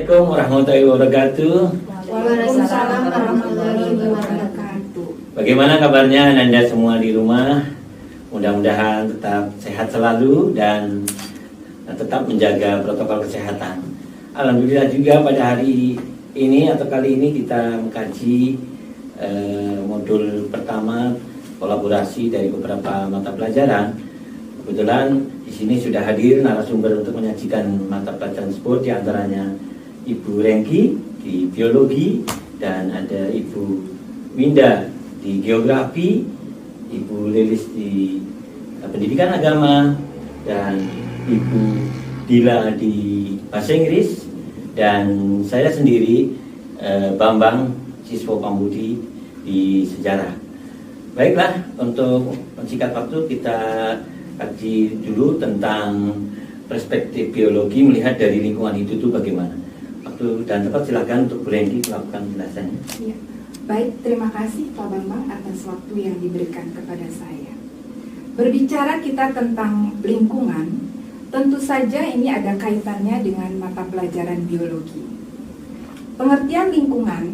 Assalamualaikum warahmatullahi wabarakatuh. Waalaikumsalam warahmatullahi wabarakatuh. Bagaimana kabarnya Anda semua di rumah? Mudah-mudahan tetap sehat selalu dan tetap menjaga protokol kesehatan. Alhamdulillah juga pada hari ini atau kali ini kita mengkaji modul pertama kolaborasi dari beberapa mata pelajaran. Kebetulan di sini sudah hadir narasumber untuk menyajikan mata pelajaran tersebut, di antaranya Ibu Rengki di biologi dan ada Ibu Winda di geografi, Ibu Lilis di pendidikan agama, dan Ibu Dila di bahasa Inggris, dan saya sendiri Bambang Siswo Pambudi di sejarah. Baiklah, untuk singkat waktu kita kaji dulu tentang perspektif biologi melihat dari lingkungan hidup itu bagaimana. Waktu dan tempat silakan untuk Bu Rengki melakukan penjelasannya. Ya. Baik, terima kasih Pak Bambang atas waktu yang diberikan kepada saya. Berbicara kita tentang lingkungan, tentu saja ini ada kaitannya dengan mata pelajaran biologi. Pengertian lingkungan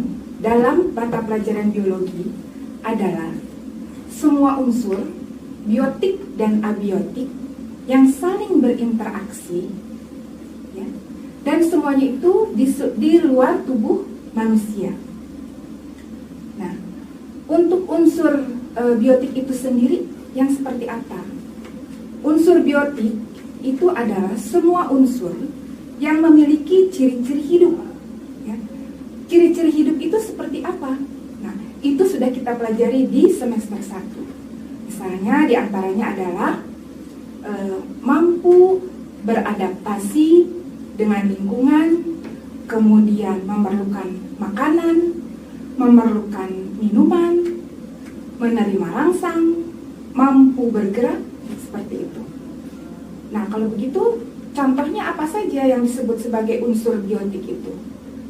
dalam mata pelajaran biologi adalah semua unsur biotik dan abiotik yang saling berinteraksi, ya, dan semuanya itu di luar tubuh manusia. Nah, untuk unsur biotik itu sendiri yang seperti apa? Unsur biotik itu adalah semua unsur yang memiliki ciri-ciri hidup. Ya. Ciri-ciri hidup itu seperti apa? Nah, itu sudah kita pelajari di semester 1. Misalnya diantaranya adalah mampu beradaptasi dengan lingkungan, kemudian memerlukan makanan, memerlukan minuman, menerima rangsang, mampu bergerak, seperti itu. Nah, kalau begitu, contohnya apa saja yang disebut sebagai unsur biotik itu?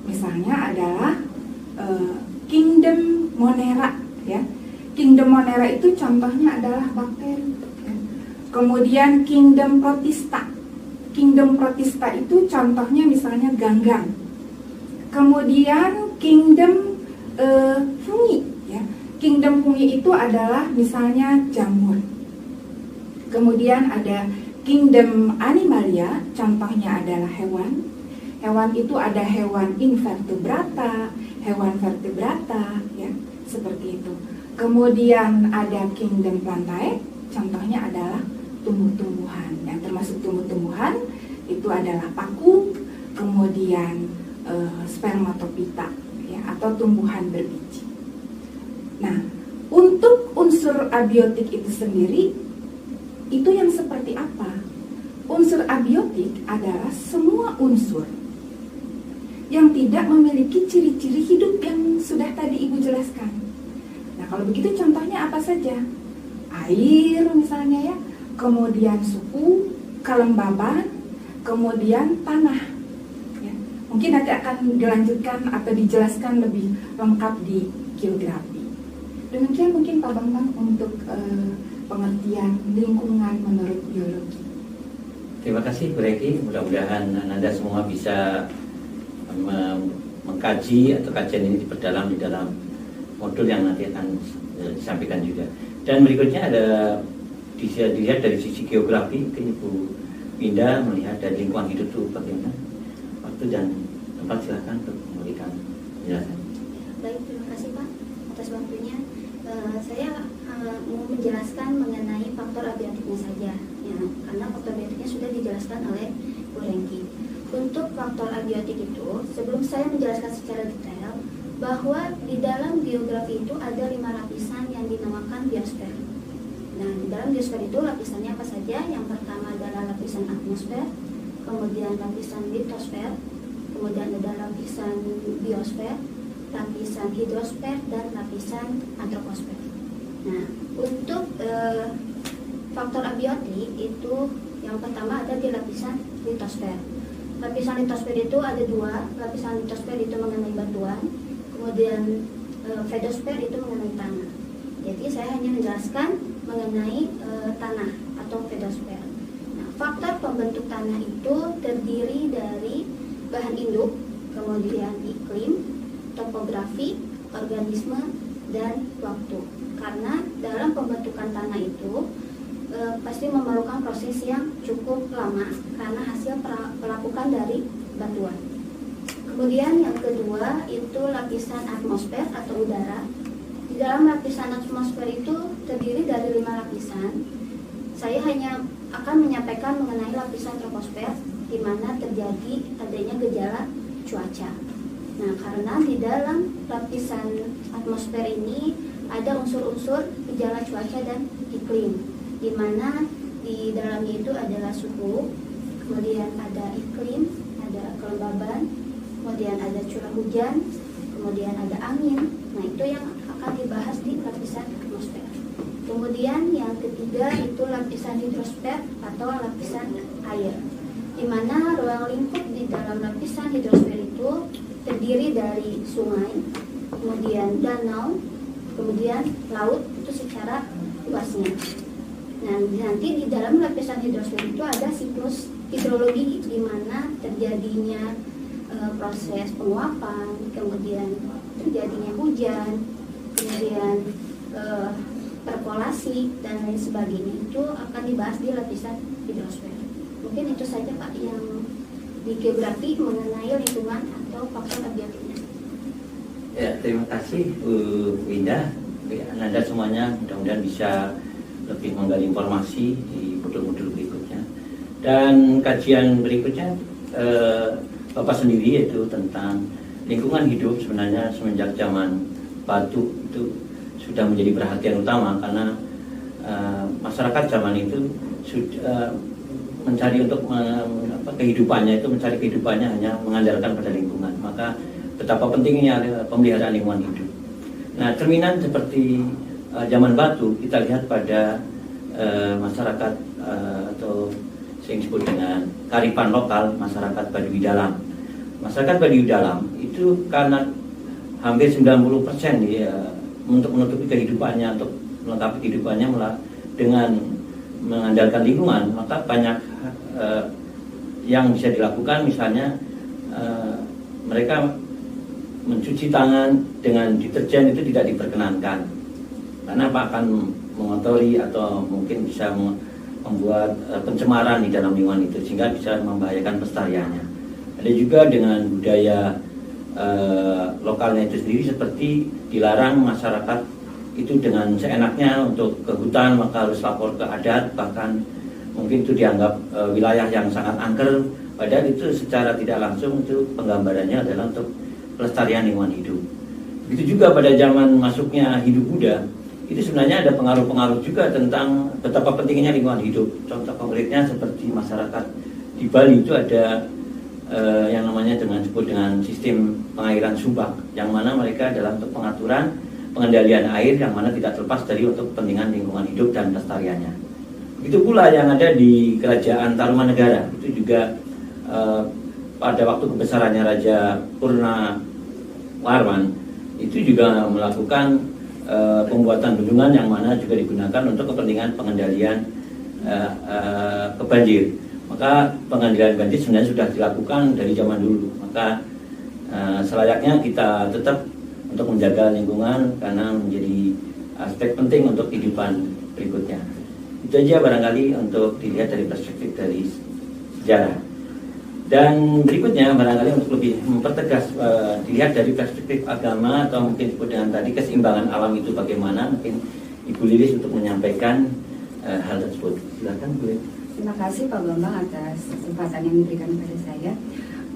Misalnya adalah kingdom Monera, ya. Kingdom Monera itu contohnya adalah bakteri. Ya. Kemudian kingdom Protista. Kingdom Protista itu contohnya misalnya ganggang. Kemudian kingdom fungi. Ya. Kingdom fungi itu adalah misalnya jamur. Kemudian ada kingdom Animalia, contohnya adalah hewan. Hewan itu ada hewan invertebrata, hewan vertebrata, ya, seperti itu. Kemudian ada kingdom Plantae, contohnya adalah tumbuh-tumbuhan. Yang termasuk tumbuh-tumbuhan itu adalah paku, kemudian spermatopita, ya, atau tumbuhan berbiji. Nah, untuk unsur abiotik itu sendiri, itu yang seperti apa? Unsur abiotik adalah semua unsur yang tidak memiliki ciri-ciri hidup yang sudah tadi Ibu jelaskan. Nah, kalau begitu contohnya apa saja? Air misalnya, ya, kemudian suhu, kelembaban, kemudian tanah. Ya. Mungkin nanti akan dilanjutkan atau dijelaskan lebih lengkap di geografi. Demikian mungkin Pak Bambang untuk pengertian lingkungan menurut biologi. Terima kasih Bu Rengki, mudah-mudahan Anda semua bisa mengkaji atau kajian ini diperdalam di dalam modul yang nanti akan disampaikan juga. Dan berikutnya ada dilihat dari sisi geografi, mungkin Ibu Winda melihat dari lingkungan hidup itu bagaimana. Waktu dan tempat silakan untuk memberikan penjelasan. Baik, terima kasih Pak atas waktunya. Saya mau menjelaskan mengenai faktor abiotiknya saja, ya, karena faktor abiotiknya sudah dijelaskan oleh Bu Rengki. Untuk faktor abiotik itu, sebelum saya menjelaskan secara detail, bahwa di dalam geografi itu ada 5 lapisan yang dinamakan biosfer. Nah, di dalam biosfer itu lapisannya apa saja? Yang pertama adalah lapisan atmosfer, kemudian lapisan litosfer, kemudian ada lapisan biosfer, lapisan hidrosfer, dan lapisan antroposfer. Nah, untuk faktor abiotik itu yang pertama ada di lapisan litosfer. Lapisan litosfer itu ada 2. Lapisan litosfer itu mengenai batuan, kemudian fedosfer itu mengenai tanah. Jadi saya hanya menjelaskan mengenai tanah atau fedosfer. Nah, faktor pembentuk tanah itu terdiri dari bahan induk, kemudian iklim, topografi, organisme, dan waktu. Karena dalam pembentukan tanah itu pasti memerlukan proses yang cukup lama karena hasil pelapukan dari batuan. Kemudian yang kedua itu lapisan atmosfer atau udara. Di dalam lapisan atmosfer itu terdiri dari 5 lapisan. Saya hanya akan menyampaikan mengenai lapisan troposfer, di mana terjadi adanya gejala cuaca. Nah, karena di dalam lapisan atmosfer ini ada unsur-unsur gejala cuaca dan iklim, di mana di dalamnya itu adalah suhu, kemudian ada iklim, ada kelembaban, kemudian ada curah hujan, kemudian ada angin. Nah, itu yang akan dibahas di lapisan atmosfer. Kemudian yang ketiga itu lapisan hidrosfer atau lapisan air, di mana ruang lingkup di dalam lapisan hidrosfer itu terdiri dari sungai, kemudian danau, kemudian laut itu secara luasnya. Nah, nanti di dalam lapisan hidrosfer itu ada siklus hidrologi, di mana terjadinya proses penguapan, kemudian terjadinya hujan, kemudian perkolasi dan lain sebagainya, itu akan dibahas di lapisan hidrosfer. Mungkin itu saja Pak yang di geografi mengenai lingkungan atau faktor abiotiknya. Ya, terima kasih Bu Indah. Anda semuanya mudah-mudahan bisa lebih menggali informasi di modul-modul berikutnya. Dan kajian berikutnya Bapak sendiri yaitu tentang lingkungan hidup. Sebenarnya semenjak zaman Batu itu sudah menjadi perhatian utama karena masyarakat zaman itu sudah mencari untuk kehidupannya itu mencari kehidupannya hanya mengandalkan pada lingkungan. Maka betapa pentingnya pemeliharaan lingkungan hidup. Nah, cerminan seperti zaman Batu kita lihat pada masyarakat atau yang disebut dengan kearifan lokal masyarakat Baduy Dalam. Masyarakat Baduy Dalam itu karena hampir 90% untuk menutupi kehidupannya, untuk melengkapi kehidupannya dengan mengandalkan lingkungan, maka banyak yang bisa dilakukan. Misalnya mereka mencuci tangan dengan deterjen itu tidak diperkenankan karena akan mengotori atau mungkin bisa membuat pencemaran di dalam lingkungan itu sehingga bisa membahayakan pelestariannya. Ada juga dengan budaya lokalnya itu sendiri, seperti dilarang masyarakat itu dengan seenaknya untuk ke hutan maka harus lapor ke adat, bahkan mungkin itu dianggap wilayah yang sangat angker, padahal itu secara tidak langsung itu penggambarannya adalah untuk pelestarian lingkungan hidup. Begitu juga pada zaman masuknya Hindu Buddha, itu sebenarnya ada pengaruh-pengaruh juga tentang betapa pentingnya lingkungan hidup. Contoh konkretnya seperti masyarakat di Bali itu ada yang namanya disebut dengan sistem pengairan subak, yang mana mereka dalam untuk pengaturan pengendalian air yang mana tidak terlepas dari untuk kepentingan lingkungan hidup dan pelestariannya. Begitu pula yang ada di Kerajaan Tarumanegara, itu juga pada waktu kebesarannya Raja Purnawarman itu juga melakukan pembuatan bendungan yang mana juga digunakan untuk kepentingan pengendalian kebanjir. Maka pengendalian banjir sebenarnya sudah dilakukan dari zaman dulu. Maka selayaknya kita tetap untuk menjaga lingkungan karena menjadi aspek penting untuk kehidupan berikutnya. Itu aja barangkali untuk dilihat dari perspektif dari sejarah. Dan berikutnya barangkali untuk lebih mempertegas dilihat dari perspektif agama atau mungkin disebut dengan tadi keseimbangan alam itu bagaimana, mungkin Ibu Lilis untuk menyampaikan hal tersebut. Silakan Bu. Terima kasih Pak Bambang atas kesempatan yang diberikan kepada saya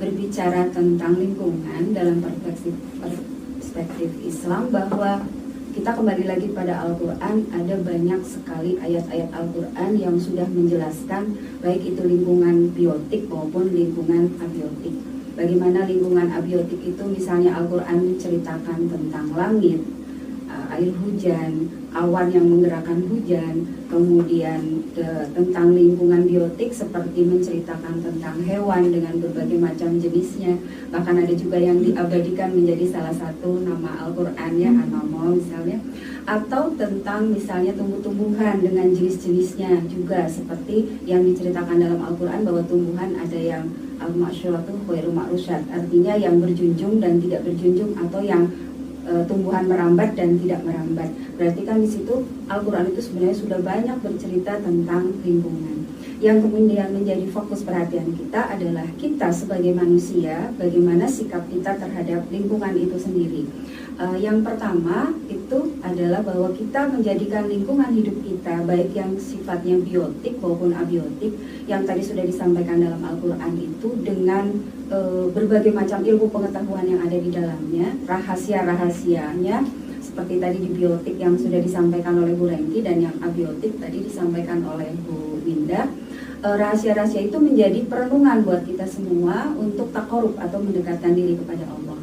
berbicara tentang lingkungan dalam perspektif Islam, bahwa kita kembali lagi pada Al-Quran. Ada banyak sekali ayat-ayat Al-Quran yang sudah menjelaskan baik itu lingkungan biotik maupun lingkungan abiotik. Bagaimana lingkungan abiotik itu, misalnya Al-Quran menceritakan tentang langit, air hujan, awan yang menggerakkan hujan, kemudian tentang lingkungan biotik seperti menceritakan tentang hewan dengan berbagai macam jenisnya. Bahkan ada juga yang diabadikan menjadi salah satu nama Al-Quran, ya, An-Naml misalnya. Atau tentang misalnya tumbuh-tumbuhan dengan jenis-jenisnya juga, seperti yang diceritakan dalam Al-Quran bahwa tumbuhan ada yang al-ma'syuratu khairu ma'rusyad, artinya yang berjunjung dan tidak berjunjung, atau yang tumbuhan merambat dan tidak merambat. Berarti kan di situ Al-Quran itu sebenarnya sudah banyak bercerita tentang lingkungan. Yang kemudian menjadi fokus perhatian kita adalah kita sebagai manusia, bagaimana sikap kita terhadap lingkungan itu sendiri. Yang pertama itu adalah bahwa kita menjadikan lingkungan hidup kita, baik yang sifatnya biotik maupun abiotik, yang tadi sudah disampaikan dalam Al-Quran itu, dengan berbagai macam ilmu pengetahuan yang ada di dalamnya, rahasia-rahasianya, seperti tadi di biotik yang sudah disampaikan oleh Bu Rengki, dan yang abiotik tadi disampaikan oleh Bu Winda. Rahasia-rahasia itu menjadi perenungan buat kita semua untuk takarub atau mendekatkan diri kepada Allah.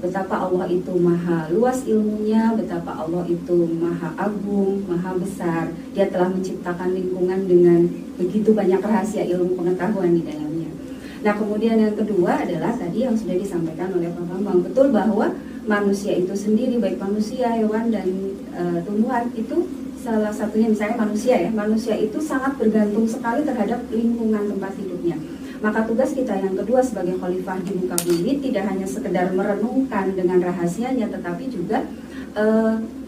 Betapa Allah itu maha luas ilmunya, betapa Allah itu maha agung, maha besar. Dia telah menciptakan lingkungan dengan begitu banyak rahasia ilmu pengetahuan di dalamnya. Nah, kemudian yang kedua adalah tadi yang sudah disampaikan oleh Pak Bambang. Betul bahwa manusia itu sendiri, baik manusia, hewan, dan tumbuhan, itu salah satunya misalnya manusia itu sangat bergantung sekali terhadap lingkungan tempat hidupnya. Maka tugas kita yang kedua sebagai khalifah di muka bumi tidak hanya sekedar merenungkan dengan rahasianya, tetapi juga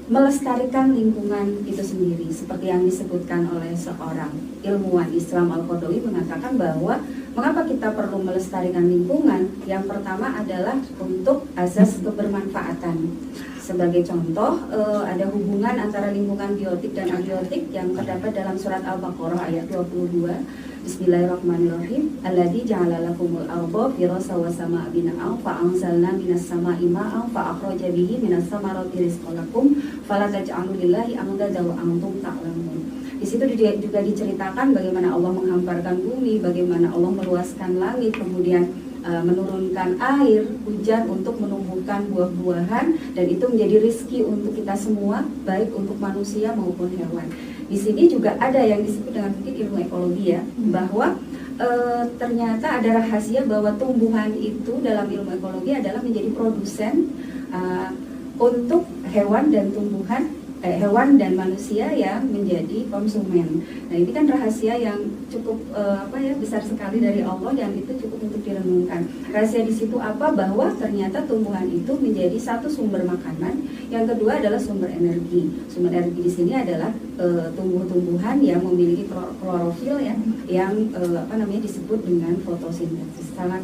melestarikan lingkungan itu sendiri. Seperti yang disebutkan oleh seorang ilmuwan Islam Al-Qadawi, mengatakan bahwa mengapa kita perlu melestarikan lingkungan? Yang pertama adalah untuk azas kebermanfaatan. Sebagai contoh, ada hubungan antara lingkungan biotik dan abiotik yang terdapat dalam surat Al-Baqarah ayat 22. Bismillahirrahmanirrahim. Alladzi ja'ala lakumul arda firasyan wa samaa'a bina'an fa anzalna minas samaa'i ma'an fa akhraja bihi minas samarati rizqan lakum fala taj'alu lillahi andadan wa antum ta'lamun. Di situ juga diceritakan bagaimana Allah menghamparkan bumi, bagaimana Allah meluaskan langit, kemudian menurunkan air hujan untuk menumbuhkan buah-buahan, dan itu menjadi rizki untuk kita semua, baik untuk manusia maupun hewan. Di sini juga ada yang disebut dengan mungkin ilmu ekologi ya, bahwa ternyata ada rahasia bahwa tumbuhan itu dalam ilmu ekologi adalah menjadi produsen untuk hewan dan tumbuhan, hewan dan manusia yang menjadi konsumen. Nah, ini kan rahasia yang cukup besar sekali dari Allah, dan itu cukup untuk direnungkan. Rahasia di situ apa? Bahwa ternyata tumbuhan itu menjadi satu sumber makanan, yang kedua adalah sumber energi. Sumber energi di sini adalah tumbuh-tumbuhan yang memiliki klorofil ya, yang disebut dengan fotosintesis. Sangat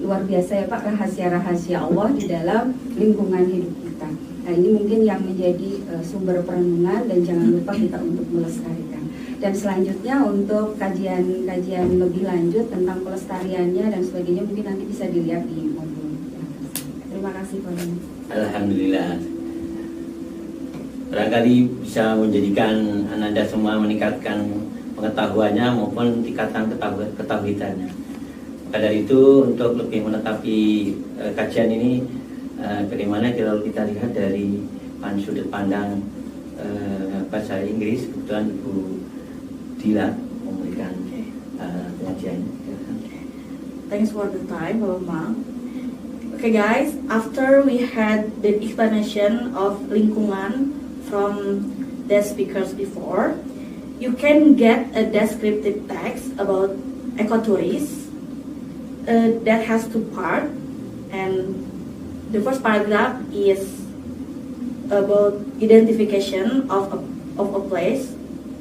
luar biasa ya Pak, rahasia-rahasia Allah di dalam lingkungan hidup kita. Nah, ini mungkin yang menjadi sumber perenungan, dan jangan lupa kita untuk melestarikan. Dan selanjutnya untuk kajian lebih lanjut tentang pelestariannya dan sebagainya mungkin nanti bisa dilihat di modul. Terima kasih Pak. Alhamdulillah. Barangkali bisa menjadikan Ananda semua meningkatkan pengetahuannya maupun tingkatan ketahuitannya. Maka dari itu untuk lebih menetapi kajian ini, bagaimana kalau kita lihat dari sudut pandang bahasa Inggris, kebetulan Ibu Dila memberikan pengajiannya. Thanks for the time, Bapak Bang. Okay guys, after we had the explanation of lingkungan from the speakers before, you can get a descriptive text about ecotourism that has two parts, and the first paragraph is about identification of a place.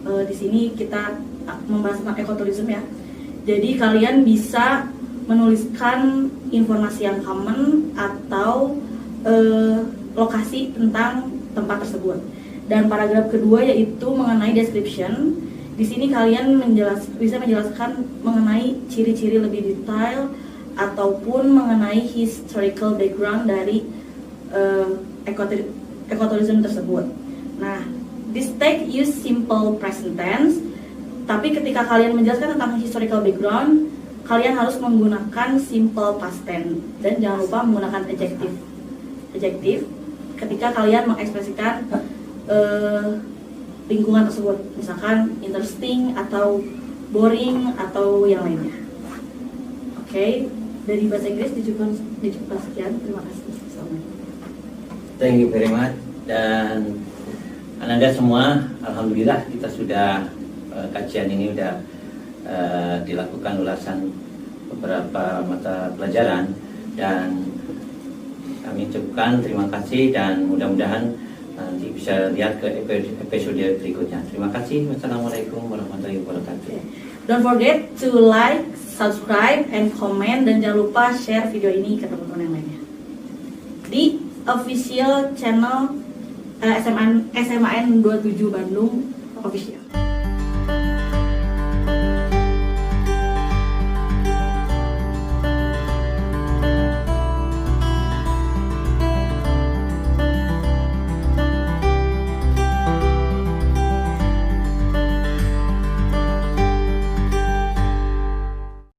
Di sini kita membahas tentang ekotourism ya. Jadi kalian bisa menuliskan informasi yang common atau lokasi tentang tempat tersebut. Dan paragraf kedua yaitu mengenai description. Di sini kalian bisa menjelaskan mengenai ciri-ciri lebih detail ataupun mengenai historical background dari ecotourism tersebut. Nah, this text use simple present tense, tapi ketika kalian menjelaskan tentang historical background, kalian harus menggunakan simple past tense, dan jangan lupa menggunakan adjective ketika kalian mengekspresikan lingkungan tersebut, misalkan interesting atau boring atau yang lainnya. Oke, dari bahasa Inggris dicukup sekian. Terima kasih. Thank you very much. Dan Ananda semua, alhamdulillah kita sudah kajian ini sudah dilakukan ulasan beberapa mata pelajaran, dan kami ucapkan terima kasih dan mudah-mudahan nanti bisa lihat ke episode berikutnya. Terima kasih. Wassalamualaikum warahmatullahi wabarakatuh. Don't forget to like, subscribe, and comment, dan jangan lupa share video ini ke teman-teman yang lainnya di official channel SMAN 27 Bandung official.